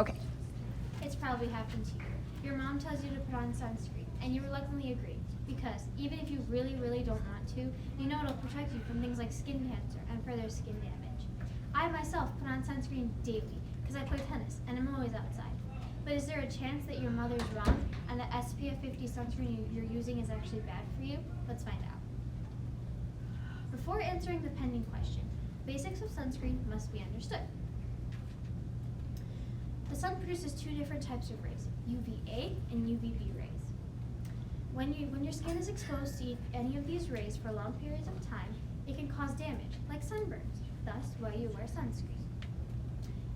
Okay. It's probably happened to you. Your mom tells you to put on sunscreen, and you reluctantly agree, because even if you really, really don't want to, you know it'll protect you from things like skin cancer and further skin damage. I myself put on sunscreen daily, because I play tennis, and I'm always outside. But is there a chance that your mother's wrong, and the SPF 50 sunscreen you're using is actually bad for you? Let's find out. Before answering the pending question, basics of sunscreen must be understood. The sun produces two different types of rays, UVA and UVB rays. When your skin is exposed to any of these rays for long periods of time, it can cause damage, like sunburns, thus why you wear sunscreen.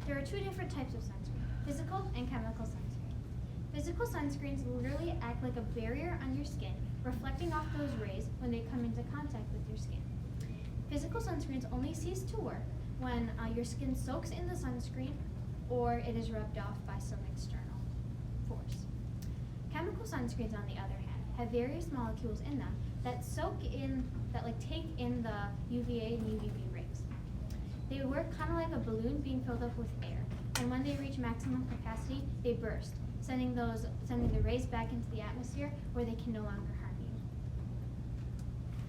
There are two different types of sunscreen, physical and chemical sunscreen. Physical sunscreens literally act like a barrier on your skin, reflecting off those rays when they come into contact with your skin. Physical sunscreens only cease to work when your skin soaks in the sunscreen or it is rubbed off by some external force. Chemical sunscreens, on the other hand, have various molecules in them that take in the UVA and UVB rays. They work kind of like a balloon being filled up with air, and when they reach maximum capacity, they burst, sending the rays back into the atmosphere where they can no longer harm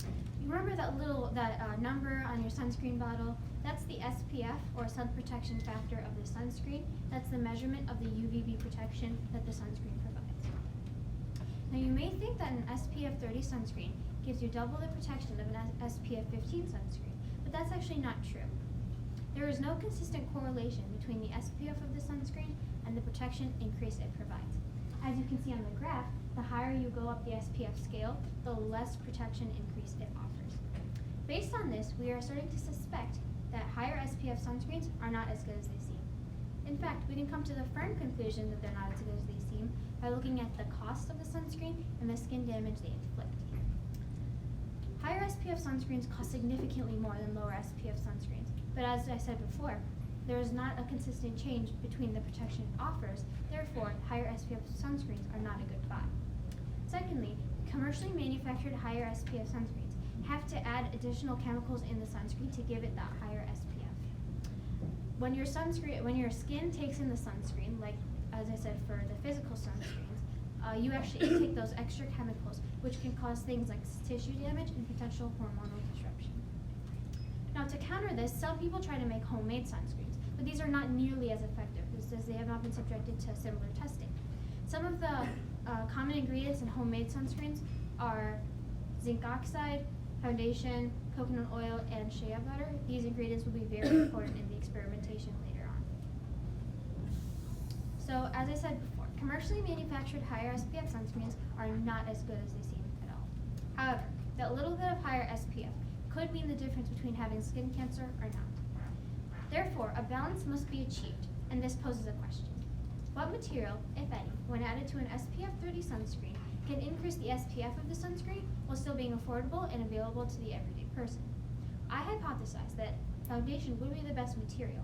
you. You remember that number on your sunscreen bottle? That's the SPF, or sun protection factor, of the sunscreen. That's the measurement of the UVB protection that the sunscreen provides. Now you may think that an SPF 30 sunscreen gives you double the protection of an SPF 15 sunscreen, but that's actually not true. There is no consistent correlation between the SPF of the sunscreen and the protection increase it provides. As you can see on the graph, the higher you go up the SPF scale, the less protection increase it offers. Based on this, we are starting to suspect that higher SPF sunscreens are not as good as they seem. In fact, we can come to the firm conclusion that they're not as good as they seem by looking at the cost of the sunscreen and the skin damage they inflict. Higher SPF sunscreens cost significantly more than lower SPF sunscreens, but as I said before, there is not a consistent change between the protection it offers, therefore higher SPF sunscreens are not a good buy. Secondly, commercially manufactured higher SPF sunscreens have to add additional chemicals in the sunscreen to give it that higher SPF. When your skin takes in the sunscreen, like as I said for the physical sunscreens, you actually intake those extra chemicals, which can cause things like tissue damage and potential hormonal disruption. Now, to counter this, some people try to make homemade sunscreens, but these are not nearly as effective as they have not been subjected to similar testing. Some of the common ingredients in homemade sunscreens are zinc oxide, foundation, coconut oil, and shea butter. These ingredients will be very important in the experimentation later on. So, as I said before, commercially manufactured higher SPF sunscreens are not as good as they seem at all. However, that little bit of higher SPF could mean the difference between having skin cancer or not. Therefore, a balance must be achieved, and this poses a question. What material, if any, when added to an SPF 30 sunscreen, can increase the SPF of the sunscreen while still being affordable and available to the everyday person? I hypothesized that foundation would be the best material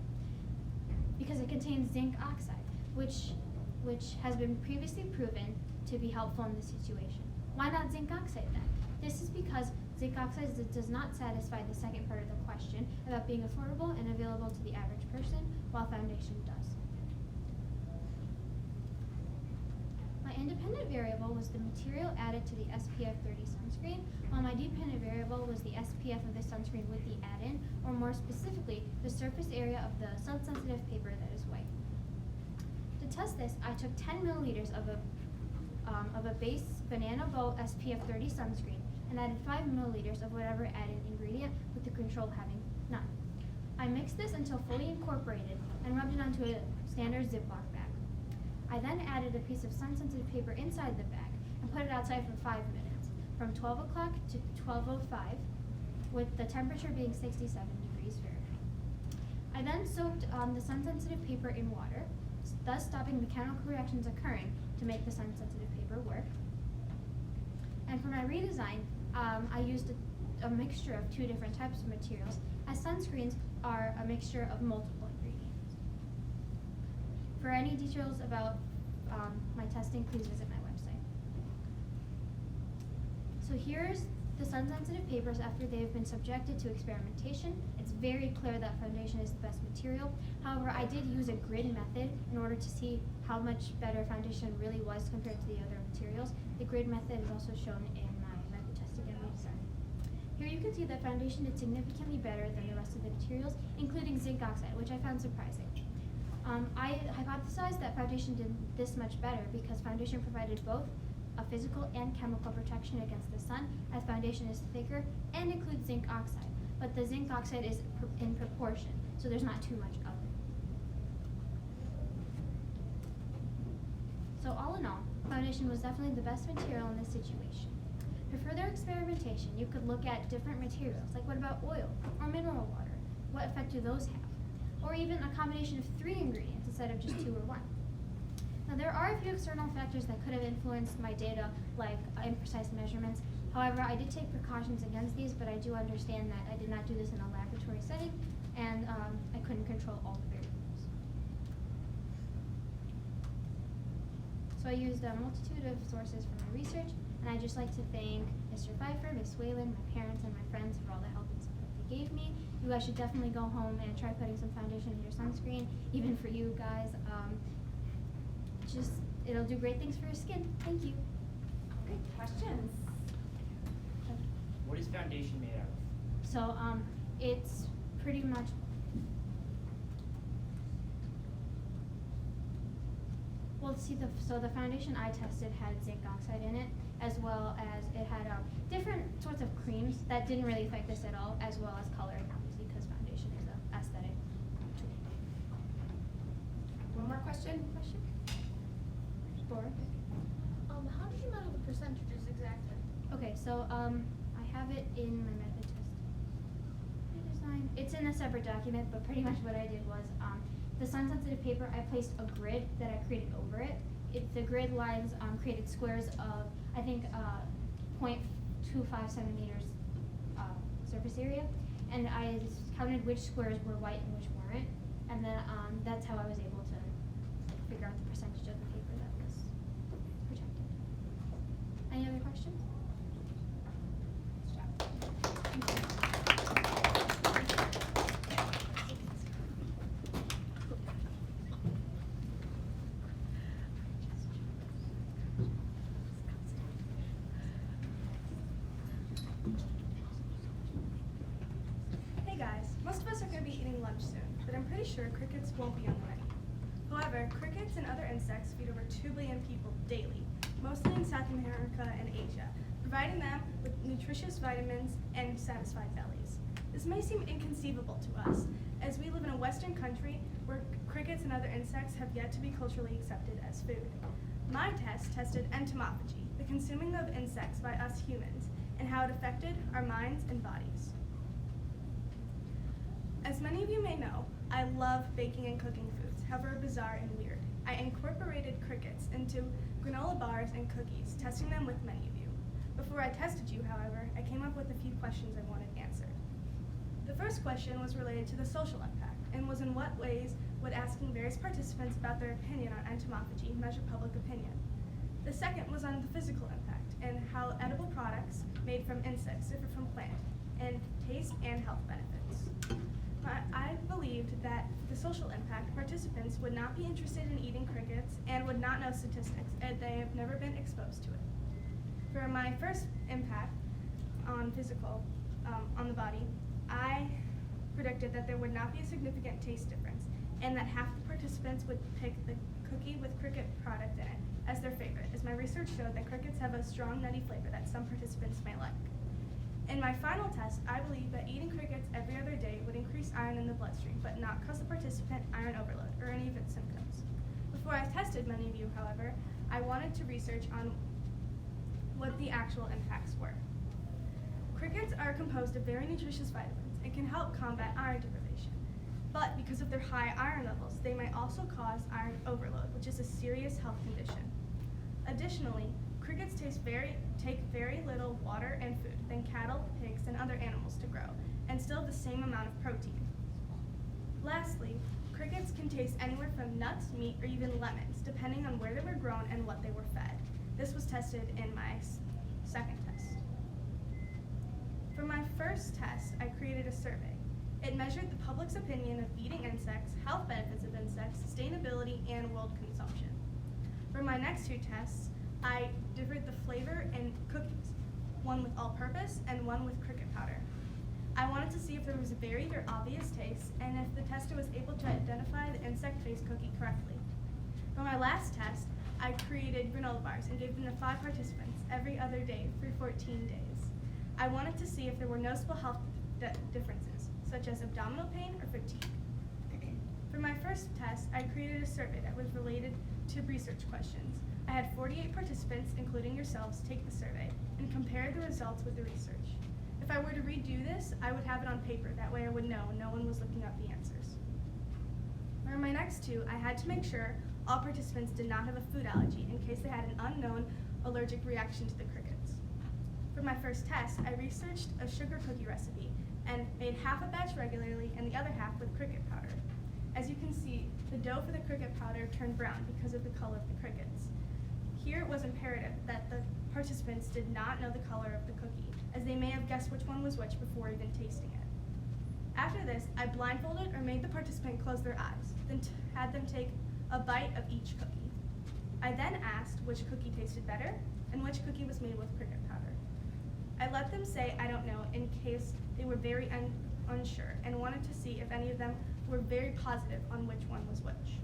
because it contains zinc oxide, which has been previously proven to be helpful in this situation. Why not zinc oxide then? This is because zinc oxide does not satisfy the second part of the question about being affordable and available to the average person, while foundation does. My independent variable was the material added to the SPF 30 sunscreen, while my dependent variable was the SPF of the sunscreen with the add-in, or more specifically, the surface area of the sun-sensitive paper that is white. To test this, I took 10 milliliters of a base banana boat SPF 30 sunscreen and added 5 milliliters of whatever added ingredient, with the control having none. I mixed this until fully incorporated and rubbed it onto a standard Ziploc bag. I then added a piece of sun-sensitive paper inside the bag and put it outside for 5 minutes, from 12 o'clock to 12:05, with the temperature being 67 degrees Fahrenheit. I then soaked the sun-sensitive paper in water, thus stopping the chemical reactions occurring to make the sun-sensitive paper work. And for my redesign, I used a mixture of two different types of materials, as sunscreens are a mixture of multiple ingredients. For any details about my testing, please visit my website. So here's the sun-sensitive papers after they have been subjected to experimentation. It's very clear that foundation is the best material. However, I did use a grid method in order to see how much better foundation really was compared to the other materials. The grid method is also shown in my method test again. Here you can see that foundation did significantly better than the rest of the materials, including zinc oxide, which I found surprising. I hypothesized that foundation did this much better because foundation provided both a physical and chemical protection against the sun, as foundation is thicker and includes zinc oxide. But the zinc oxide is in proportion, so there's not too much of it. So all in all, foundation was definitely the best material in this situation. For further experimentation, you could look at different materials, like what about oil or mineral water? What effect do those have? Or even a combination of 3 ingredients instead of just 2 or 1. Now there are a few external factors that could have influenced my data, like imprecise measurements. However, I did take precautions against these, but I do understand that I did not do this in a laboratory setting, and I couldn't control all the variables. So I used a multitude of sources for my research, and I'd just like to thank Mr. Pfeiffer, Ms. Whalen, my parents, and my friends for all the help and support they gave me. You guys should definitely go home and try putting some foundation in your sunscreen, even for you guys. It'll do great things for your skin. Thank you. Great questions. What is foundation made out of? So it's pretty much the foundation I tested had zinc oxide in it, as well as it had different sorts of creams that didn't really affect this at all, as well as coloring, obviously, because foundation is an aesthetic tool. One more question? Laura? How did you know the percentages exactly? Okay, so I have it in my method test redesign. It's in a separate document, but pretty much what I did was the sun-sensitive paper, I placed a grid that I created over it. The grid lines created squares of, I think, 0.25 centimeters surface area, and I counted which squares were white and which weren't, and then that's how I was able to figure out the percentage of the paper that was protected. Any other questions? Hey guys, most of us are going to be eating lunch soon, but I'm pretty sure crickets won't be on the menu. However, crickets and other insects feed over 2 billion people daily, mostly in South America and Asia, providing them with nutritious vitamins and satisfied bellies. This may seem inconceivable to us, as we live in a Western country where crickets and other insects have yet to be culturally accepted as food. My test tested entomophagy, the consuming of insects by us humans, and how it affected our minds and bodies. As many of you may know, I love baking and cooking foods, however bizarre and weird. I incorporated crickets into granola bars and cookies, testing them with many of you. Before I tested you, however, I came up with a few questions I wanted answered. The first question was related to the social impact, and was in what ways would asking various participants about their opinion on entomophagy measure public opinion. The second was on the physical impact, and how edible products made from insects differ from plant, and taste and health benefits. I believed that the social impact, participants would not be interested in eating crickets and would not know statistics, as they have never been exposed to it. For my first impact on physical, on the body, I predicted that there would not be a significant taste difference, and that half the participants would pick the cookie with cricket product in it as their favorite, as my research showed that crickets have a strong nutty flavor that some participants may like. In my final test, I believe that eating crickets every other day would increase iron in the bloodstream, but not cause the participant iron overload or any of its symptoms. Before I tested many of you, however, I wanted to research on what the actual impacts were. Crickets are composed of very nutritious vitamins and can help combat iron deprivation. But because of their high iron levels, they may also cause iron overload, which is a serious health condition. Additionally, crickets take very little water and food than cattle, pigs, and other animals to grow, and still have the same amount of protein. Lastly, crickets can taste anywhere from nuts, meat, or even lemons, depending on where they were grown and what they were fed. This was tested in my second test. For my first test, I created a survey. It measured the public's opinion of eating insects, health benefits of insects, sustainability, and world consumption. For my next two tests, I differed the flavor in cookies, one with all-purpose and one with cricket powder. I wanted to see if there was a varied or obvious taste, and if the tester was able to identify the insect-based cookie correctly. For my last test, I created granola bars and gave them to 5 participants every other day for 14 days. I wanted to see if there were noticeable health differences, such as abdominal pain or fatigue. For my first test, I created a survey that was related to research questions. I had 48 participants, including yourselves, take the survey and compare the results with the research. If I were to redo this, I would have it on paper. That way I would know no one was looking up the answers. For my next two, I had to make sure all participants did not have a food allergy in case they had an unknown allergic reaction to the crickets. For my first test, I researched a sugar cookie recipe and made half a batch regularly and the other half with cricket powder. As you can see, the dough for the cricket powder turned brown because of the color of the crickets. Here it was imperative that the participants did not know the color of the cookie, as they may have guessed which one was which before even tasting it. After this, I blindfolded or made the participant close their eyes, then had them take a bite of each cookie. I then asked which cookie tasted better and which cookie was made with cricket powder. I let them say I don't know in case they were very unsure and wanted to see if any of them were very positive on which one was which.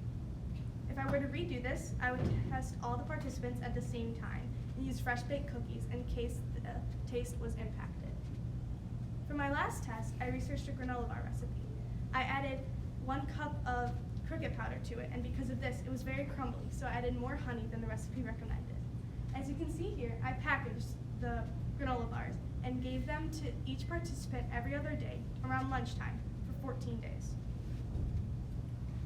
If I were to redo this, I would test all the participants at the same time and use fresh baked cookies in case the taste was impacted. For my last test, I researched a granola bar recipe. I added 1 cup of cricket powder to it, and because of this, it was very crumbly, so I added more honey than the recipe recommended. As you can see here, I packaged the granola bars and gave them to each participant every other day around lunchtime for 14 days.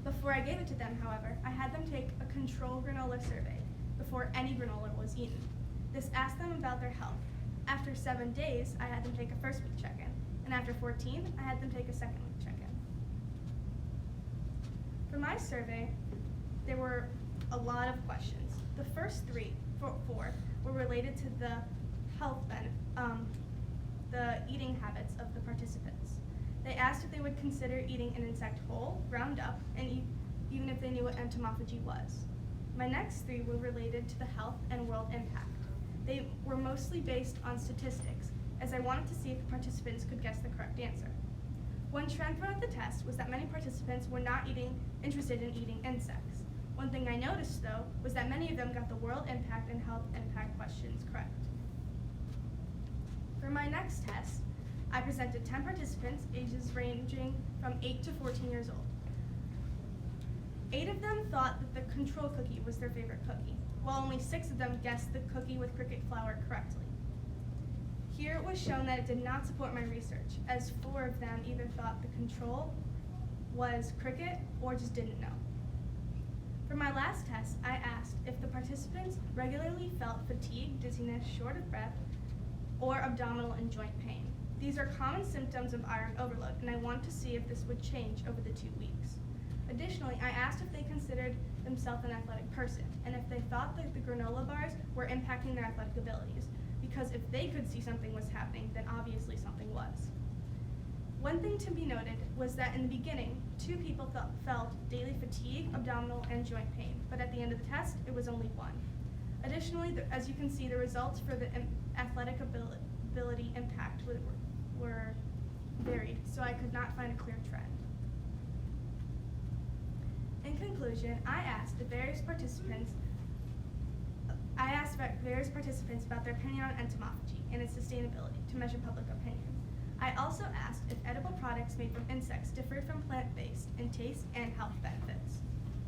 Before I gave it to them, however, I had them take a control granola survey before any granola was eaten. This asked them about their health. After 7 days, I had them take a first week check-in, and after 14, I had them take a second week check-in. For my survey, there were a lot of questions. The first four were related to the the eating habits of the participants. They asked if they would consider eating an insect whole, ground up, and even if they knew what entomophagy was. My next 3 were related to the health and world impact. They were mostly based on statistics, as I wanted to see if the participants could guess the correct answer. One trend throughout the test was that many participants were not interested in eating insects. One thing I noticed, though, was that many of them got the world impact and health impact questions correct. For my next test, I presented 10 participants, ages ranging from 8 to 14 years old. 8 of them thought that the control cookie was their favorite cookie, while only 6 of them guessed the cookie with cricket flour correctly. Here it was shown that it did not support my research, as 4 of them either thought the control was cricket or just didn't know. For my last test, I asked if the participants regularly felt fatigue, dizziness, short of breath, or abdominal and joint pain. These are common symptoms of iron overload, and I wanted to see if this would change over the 2 weeks. Additionally, I asked if they considered themselves an athletic person, and if they thought that the granola bars were impacting their athletic abilities, because if they could see something was happening, then obviously something was. One thing to be noted was that in the beginning, 2 people felt daily fatigue, abdominal, and joint pain, but at the end of the test, it was only 1. Additionally, as you can see, the results for the athletic ability impact were varied, so I could not find a clear trend. In conclusion, I asked various participants about their opinion on entomophagy and its sustainability to measure public opinion. I also asked if edible products made from insects differed from plant-based in taste and health benefits.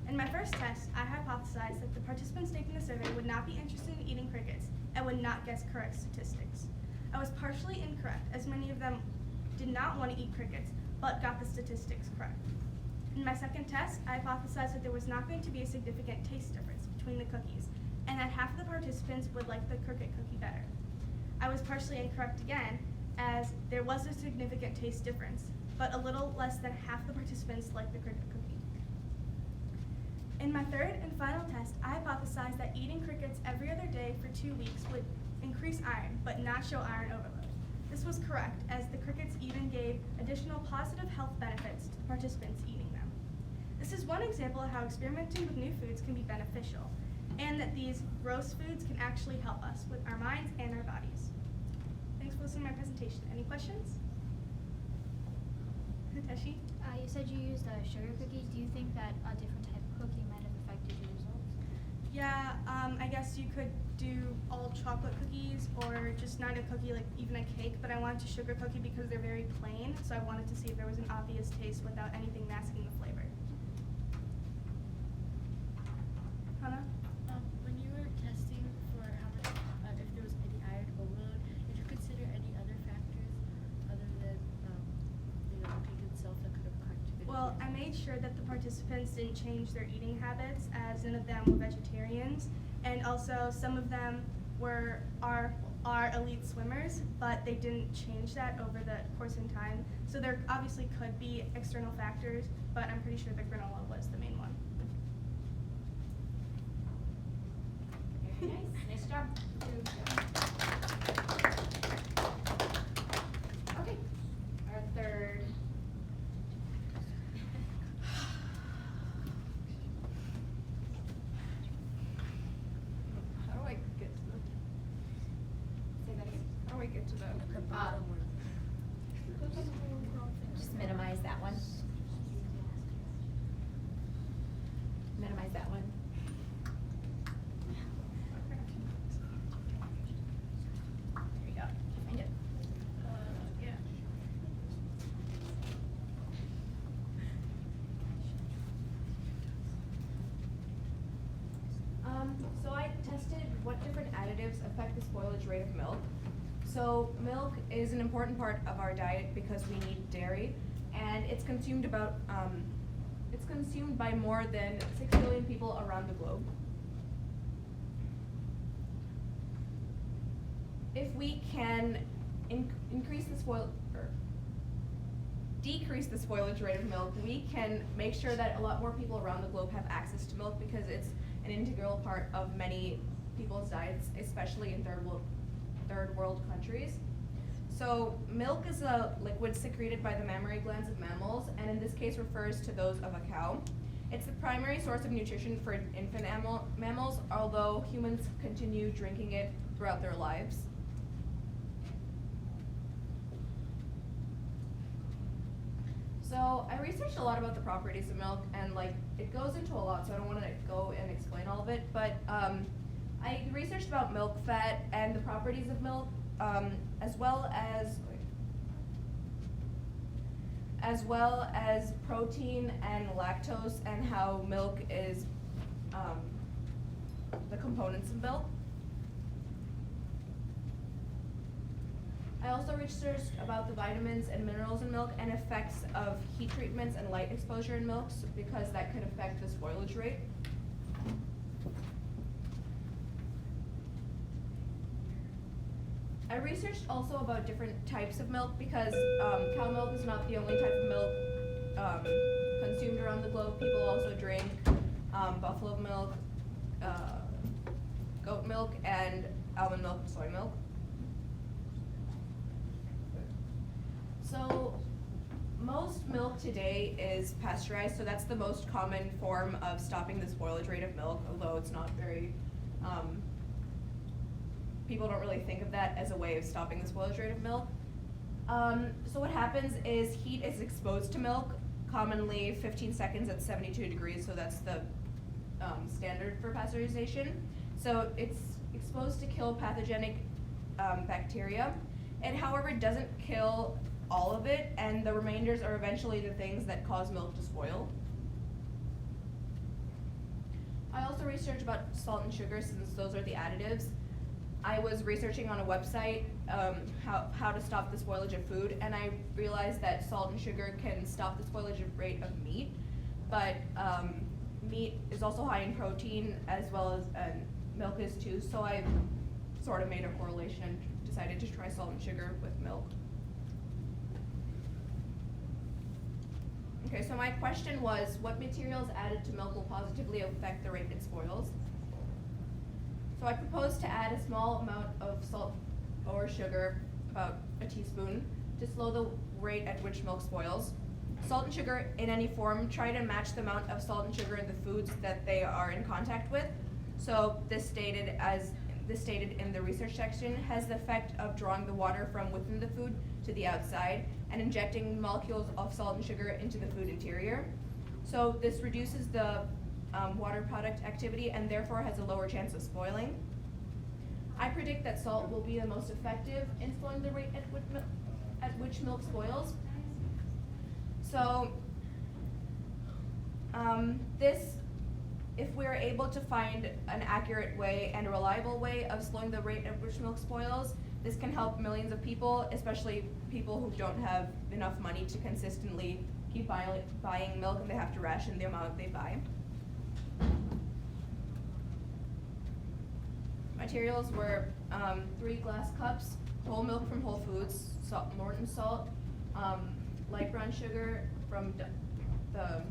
In my first test, I hypothesized that the participants taking the survey would not be interested in eating crickets and would not guess correct statistics. I was partially incorrect, as many of them did not want to eat crickets, but got the statistics correct. In my second test, I hypothesized that there was not going to be a significant taste difference between the cookies, and that half of the participants would like the cricket cookie better. I was partially incorrect again, as there was a significant taste difference, but a little less than half the participants liked the cricket cookie. In my third and final test, I hypothesized that eating crickets every other day for 2 weeks would increase iron, but not show iron overload. This was correct, as the crickets even gave additional positive health benefits to the participants eating them. This is one example of how experimenting with new foods can be beneficial, and that these roast foods can actually help us with our minds and our bodies. Thanks for listening to my presentation. Any questions? Teshi? You said you used sugar cookies. Do you think that a different type of cookie might have affected your results? Yeah, I guess you could do all chocolate cookies or just not a cookie, like even a cake, but I wanted to sugar cookie because they're very plain, so I wanted to see if there was an obvious taste without anything masking the flavor. Hannah? When you were testing for how much, if there was any iron overload, did you consider any other factors other than, the cake itself that could have contributed? Well, I made sure that the participants didn't change their eating habits, as none of them were vegetarians, and also some of them are elite swimmers, but they didn't change that over the course in time. So there obviously could be external factors, but I'm pretty sure the granola was the main one. Very nice. Nice job. Okay. Our third. How do I get to the, Say that again. how do I get to the? Just minimize that one. Minimize that one. There you go. Find it. Yeah. So I tested what different additives affect the spoilage rate of milk. So milk is an important part of our diet because we need dairy, and it's consumed by more than 6 billion people around the globe. If we can decrease the spoilage rate of milk, we can make sure that a lot more people around the globe have access to milk because it's an integral part of many people's diets, especially in third world countries. So milk is a liquid secreted by the mammary glands of mammals, and in this case refers to those of a cow. It's the primary source of nutrition for infant mammals, although humans continue drinking it throughout their lives. So I researched a lot about the properties of milk, and it goes into a lot, so I don't want to go and explain all of it, but I researched about milk fat and the properties of milk, as well as protein and lactose and how milk is the components of milk. I also researched about the vitamins and minerals in milk and effects of heat treatments and light exposure in milk because that could affect the spoilage rate. I researched also about different types of milk because cow milk is not the only type of milk consumed around the globe. People also drink buffalo milk, goat milk, and almond milk and soy milk. So most milk today is pasteurized, so that's the most common form of stopping the spoilage rate of milk, although it's not very, people don't really think of that as a way of stopping the spoilage rate of milk. So what happens is heat is exposed to milk, commonly 15 seconds at 72 degrees, so that's the standard for pasteurization. So it's exposed to kill pathogenic bacteria. It, however, doesn't kill all of it, and the remainders are eventually the things that cause milk to spoil. I also researched about salt and sugar, since those are the additives. I was researching on a website how to stop the spoilage of food, and I realized that salt and sugar can stop the spoilage rate of meat, but meat is also high in protein as well as milk is too, so I sort of made a correlation and decided to try salt and sugar with milk. Okay, so my question was, what materials added to milk will positively affect the rate it spoils? So I proposed to add a small amount of salt or sugar, about a teaspoon, to slow the rate at which milk spoils. Salt and sugar in any form try to match the amount of salt and sugar in the foods that they are in contact with. So this stated in the research section has the effect of drawing the water from within the food to the outside and injecting molecules of salt and sugar into the food interior. So this reduces the water product activity and therefore has a lower chance of spoiling. I predict that salt will be the most effective in slowing the rate at which milk spoils. So if we're able to find an accurate way and a reliable way of slowing the rate at which milk spoils, this can help millions of people, especially people who don't have enough money to consistently keep buying milk and they have to ration the amount they buy. Materials were 3 glass cups, whole milk from Whole Foods, Morton salt, light brown sugar from the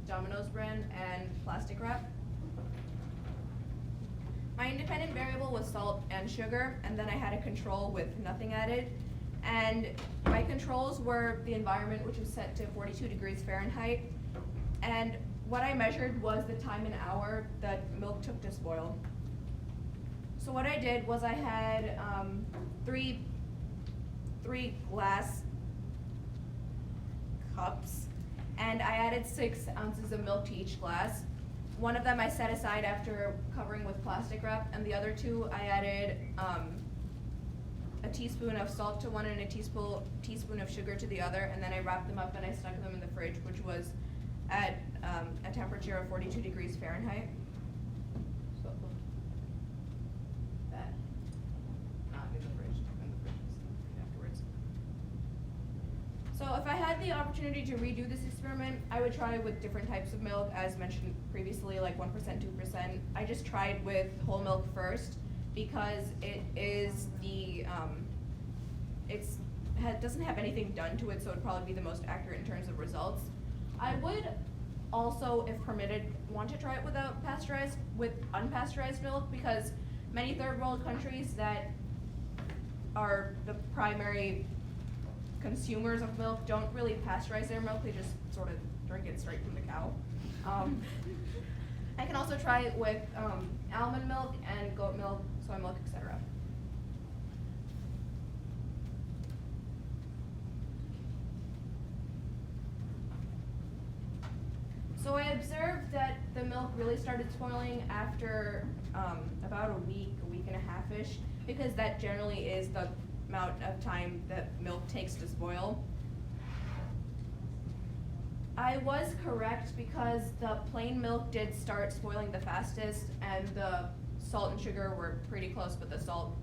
Domino's brand, and plastic wrap. My independent variable was salt and sugar, and then I had a control with nothing added. And my controls were the environment, which was set to 42 degrees Fahrenheit. And what I measured was the time an hour that milk took to spoil. So what I did was I had three glass cups, and I added 6 ounces of milk to each glass. One of them I set aside after covering with plastic wrap, and the other 2 I added a teaspoon of salt to one and a teaspoon of sugar to the other, and then I wrapped them up and I stuck them in the fridge, which was at a temperature of 42 degrees Fahrenheit. So that, not in the fridge, afterwards. So if I had the opportunity to redo this experiment, I would try with different types of milk, as mentioned previously, like 1%, 2%. I just tried with whole milk first because it is doesn't have anything done to it, so it would probably be the most accurate in terms of results. I would also, if permitted, want to try it with unpasteurized milk, because many third world countries that are the primary consumers of milk don't really pasteurize their milk, they just sort of drink it straight from the cow. I can also try it with almond milk and goat milk, soy milk, etc. So I observed that the milk really started spoiling after about a week and a half-ish, because that generally is the amount of time that milk takes to spoil. I was correct because the plain milk did start spoiling the fastest, and the salt and sugar were pretty close, but the salt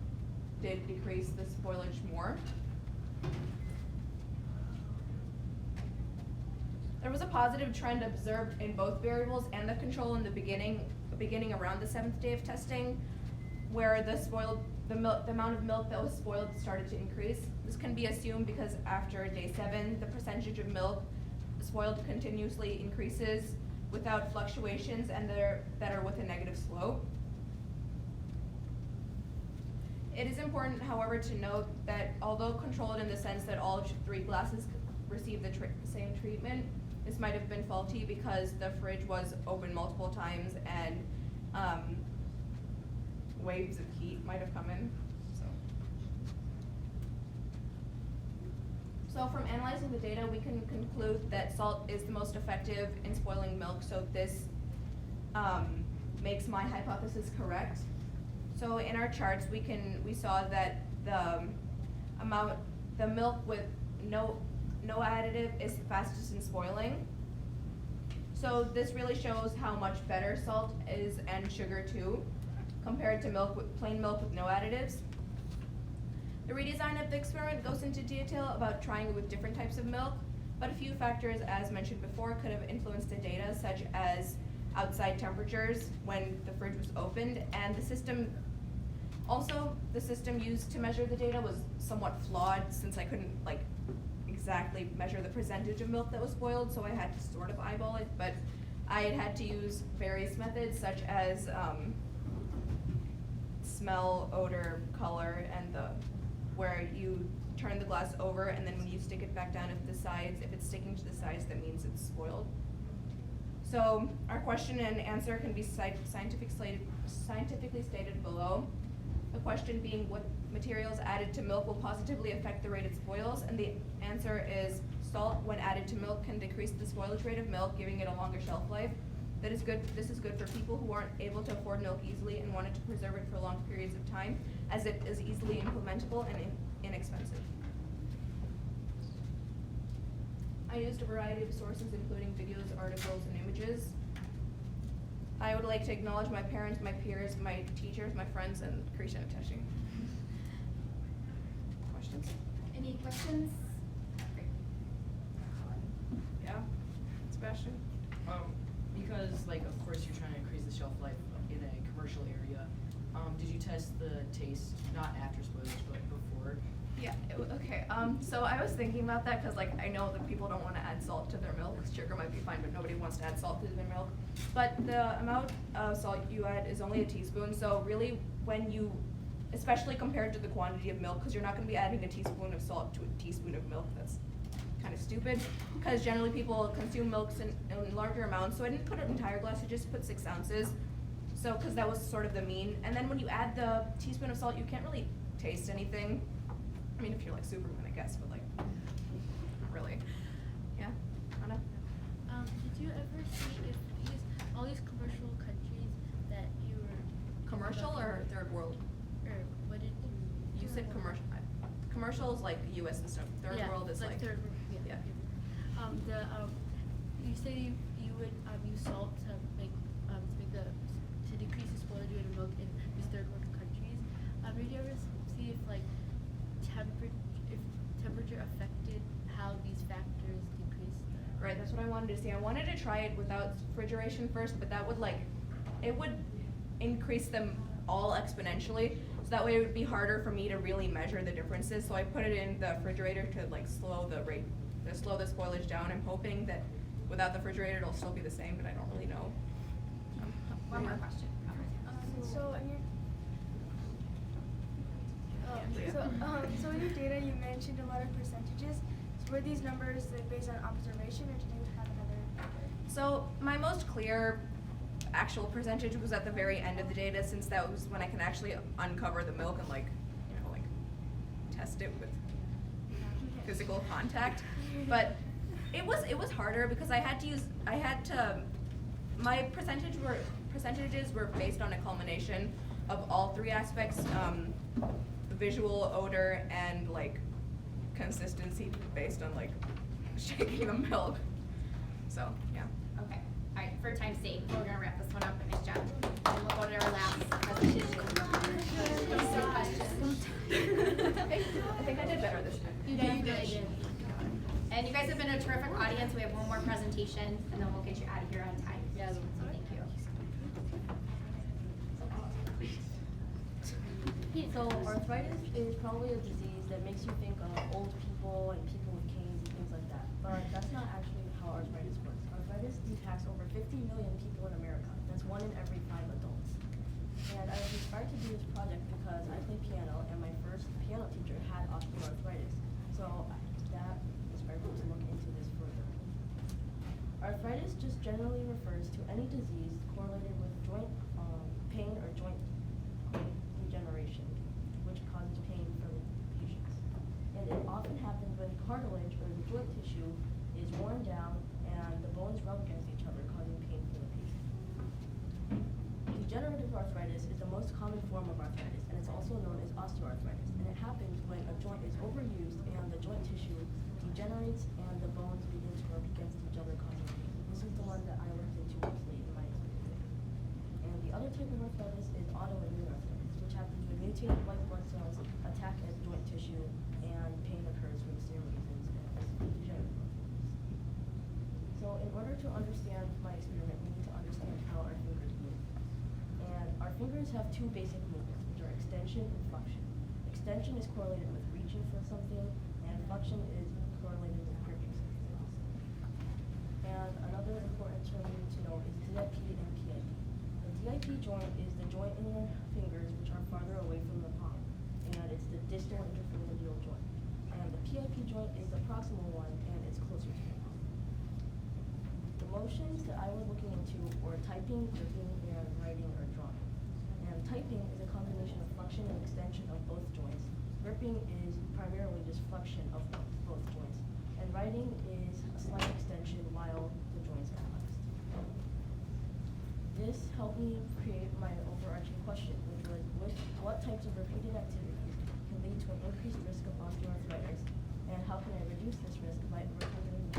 did decrease the spoilage more. There was a positive trend observed in both variables and the control in the beginning around the 7th day of testing, where the amount of milk that was spoiled started to increase. This can be assumed because after day 7, the percentage of milk spoiled continuously increases without fluctuations and that are with a negative slope. It is important, however, to note that although controlled in the sense that all 3 glasses received the same treatment, this might have been faulty because the fridge was open multiple times and waves of heat might have come in. So from analyzing the data, we can conclude that salt is the most effective in spoiling milk, so this makes my hypothesis correct. So in our charts, we saw that the milk with no additive is the fastest in spoiling. So this really shows how much better salt is, and sugar too, compared to plain milk with no additives. The redesign of the experiment goes into detail about trying it with different types of milk, but a few factors, as mentioned before, could have influenced the data, such as outside temperatures when the fridge was opened, and the system used to measure the data was somewhat flawed, since I couldn't exactly measure the percentage of milk that was spoiled, so I had to sort of eyeball it, but I had to use various methods, such as smell, odor, color, and where you turn the glass over, and then when you stick it back down, if it's sticking to the sides, that means it's spoiled. So our question and answer can be scientifically stated below. The question being, what materials added to milk will positively affect the rate it spoils? And the answer is salt, when added to milk, can decrease the spoilage rate of milk, giving it a longer shelf life. This is good for people who aren't able to afford milk easily and wanted to preserve it for long periods of time, as it is easily implementable and inexpensive. I used a variety of sources, including videos, articles, and images. I would like to acknowledge my parents, my peers, my teachers, my friends, and appreciate testing. Questions? Any questions? Great. Yeah? Sebastian? Because like of course you're trying to increase the shelf life in a commercial area. Did you test the taste not after spoilage but before? Yeah, okay, so I was thinking about that because like I know that people don't want to add salt to their milk. Sugar might be fine, but nobody wants to add salt to their milk. But the amount of salt you add is only a teaspoon, so really when you, especially compared to the quantity of milk, because you're not going to be adding a teaspoon of salt to a teaspoon of milk. That's kind of stupid, because generally people consume milks in larger amounts, so I didn't put an entire glass, I just put 6 ounces. So, because that was sort of the mean. And then when you add the teaspoon of salt, you can't really taste anything. I mean, if you're like Superman, I guess, but like, not really. Yeah, Anna? Did you ever see if all these commercial countries that you were Commercial or third world? or what did You said commercial. Commercial is like the U.S. and stuff. Third yeah, world is like. third world. Yeah. Yeah. You say you would use salt to make to decrease the spoilage rate of milk in these third world countries. Did you ever see if like temperature affected how these factors decrease the Right, that's what I wanted to see. I wanted to try it without refrigeration first, but that would it would increase them all exponentially. So that way it would be harder for me to really measure the differences. So I put it in the refrigerator to like slow the spoilage down. I'm hoping that without the refrigerator it'll still be the same, but I don't really know. One more question. So in your Yeah. so in your data you mentioned a lot of percentages. So were these numbers like, based on observation, or did you have another number? So my most clear actual percentage was at the very end of the data, since that was when I can actually uncover the milk and test it with physical contact. But it was harder because my percentages were based on a culmination of all 3 aspects, visual, odor, and consistency based on shaking the milk. So yeah. Okay, all right, for time's sake, we're gonna wrap this one up, nice job. And we'll go to our last presentation. I think I did better this time. You did. And you guys have been a terrific audience. We have one more presentation, and then we'll get you out of here on time. Yeah. So thank you. So arthritis is probably a disease that makes you think of old people and people with canes and things like that. But that's not actually how arthritis works. Arthritis impacts over 50 million people in America. That's 1 in every 5 adults. And I was inspired to do this project because I play piano and my first piano teacher had osteoarthritis. So that inspired me to look into this further. Arthritis just generally refers to any disease correlated with joint pain or joint degeneration, which causes pain for the patients. And it often happens when cartilage or the joint tissue is worn down and the bones rub against each other, causing pain for the patient. Degenerative arthritis is the most common form of arthritis, and it's also known as osteoarthritis. And it happens when a joint is overused and the joint tissue degenerates and the bones begin to rub against each other, causing pain. This is the one that I looked into mostly in my experience. And the other type of arthritis is autoimmune arthritis, which happens when mutated white blood cells attack at joint tissue and pain occurs for the same reasons as degenerative arthritis. So in order to understand my experiment, we need to understand how our fingers move. And our fingers have 2 basic movements, which are extension and flexion. Extension is correlated with reaching for something, and flexion is correlated with gripping something. And another important term you need to know is DIP and PIP. The DIP joint is the joint in your fingers which are farther away from the palm, and it's the distal interphalangeal joint. PIP joint is the proximal one, and it's closer to the bone. The motions that I was looking into were typing, gripping, and writing or drawing. And typing is a combination of flexion and extension of both joints. Gripping is primarily just flexion of both joints. And writing is a slight extension while the joints are flexed. This helped me create my overarching question, which was what types of repeated activities can lead to an increased risk of osteoarthritis, and how can I reduce this risk by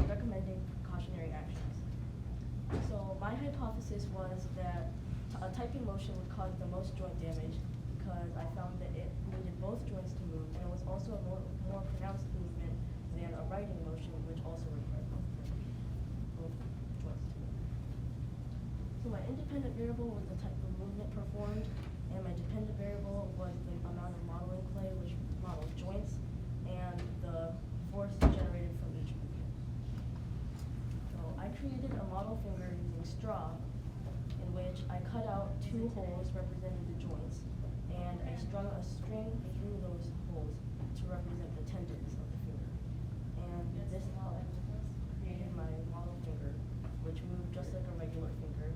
recommending precautionary actions. So my hypothesis was that a typing motion would cause the most joint damage because I found that it needed both joints to move, and it was also a more pronounced movement than a writing motion, which also required both joints to move. So my independent variable was the type of movement performed, and my dependent variable was the amount of modeling clay, which modeled joints, and the force generated from each movement. So I created a model finger using straw, in which I cut out 2 holes representing the joints, and I strung a string through those holes to represent the tendons of the finger. And this created my model finger, which moved just like a regular finger,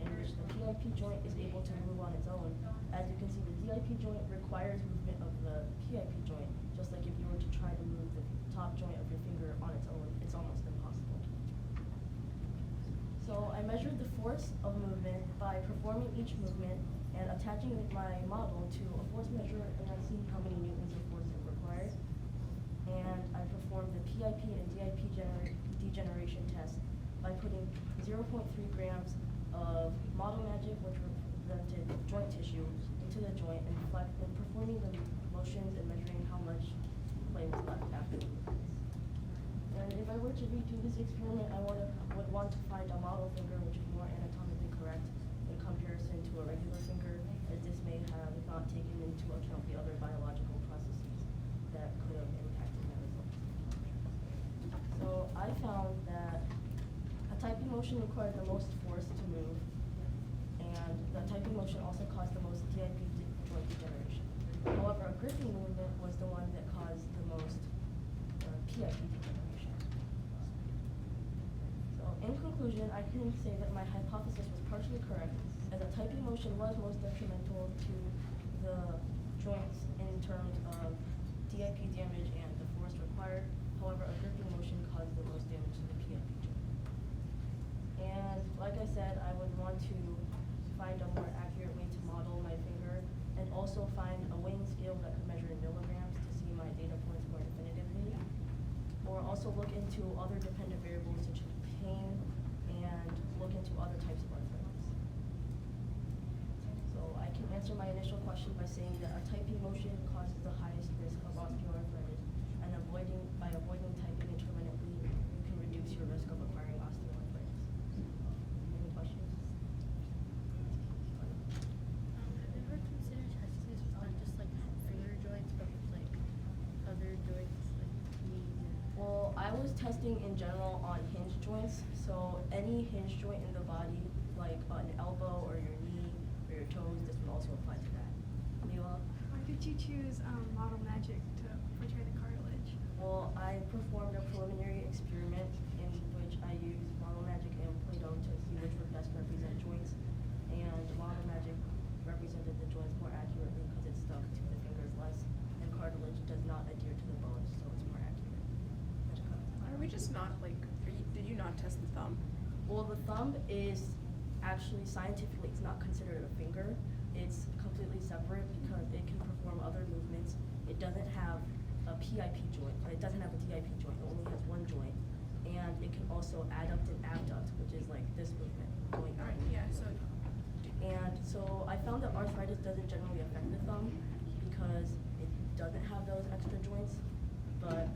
in which the PIP joint is able to move on its own. As you can see, the DIP joint requires movement of the PIP joint, just like if you were to try to move the top joint of your finger on its own, it's almost impossible. So I measured the force of movement by performing each movement and attaching my model to a force measure, and I see how many newtons of force it requires. And I performed the PIP and DIP degeneration test by putting 0.3 grams of Model Magic, which represented joint tissue, into the joint and performing the motions and measuring how much clay was left after the movements. And if I were to redo this experiment, I would want to find a model finger which is more anatomically correct in comparison to a regular finger, as this may have not taken into account the other biological processes that could have impacted my results. So I found that a typing motion required the most force to move, and the typing motion also caused the most DIP joint degeneration. However, a gripping movement was the one that caused the most PIP degeneration. So in conclusion, I can say that my hypothesis was partially correct, as a typing motion was most detrimental to the joints in terms of DIP damage and the force required. However, a gripping motion caused the most damage to the PIP joint. And like I said, I would want to find a more accurate way to model my finger, and also find a weighing scale that could measure in milligrams to see my data points more definitively. Or also look into other dependent variables such as pain, and look into other types of arthritis. So I can answer my initial question by saying that a typing motion causes the highest risk of osteoarthritis, and by avoiding typing intermittently, you can reduce your risk of acquiring osteoarthritis. Any questions? Have you ever considered testing this on just like finger joints, but with like other joints like knee? Well, I was testing in general on hinge joints, so any hinge joint in the body, like an elbow or your knee or your toes, this would also apply to that. Mila? Why did you choose Model Magic to portray the cartilage? Well, I performed a preliminary experiment in which I used Model Magic and Play-Doh to see which would best represent joints, and Model Magic represented the joints more accurately because it stuck to the fingers less, and cartilage does not adhere to the bones, so it's more accurate. Are we just not like, did you not test the thumb? Well, the thumb is actually scientifically, it's not considered a finger. It's completely separate because it can perform other movements. It doesn't have a PIP joint, it doesn't have a DIP joint, it only has one joint. And it can also adduct and abduct, which is like this movement going out. Alright, yeah, so And so I found that arthritis doesn't generally affect the thumb because it doesn't have those extra joints, but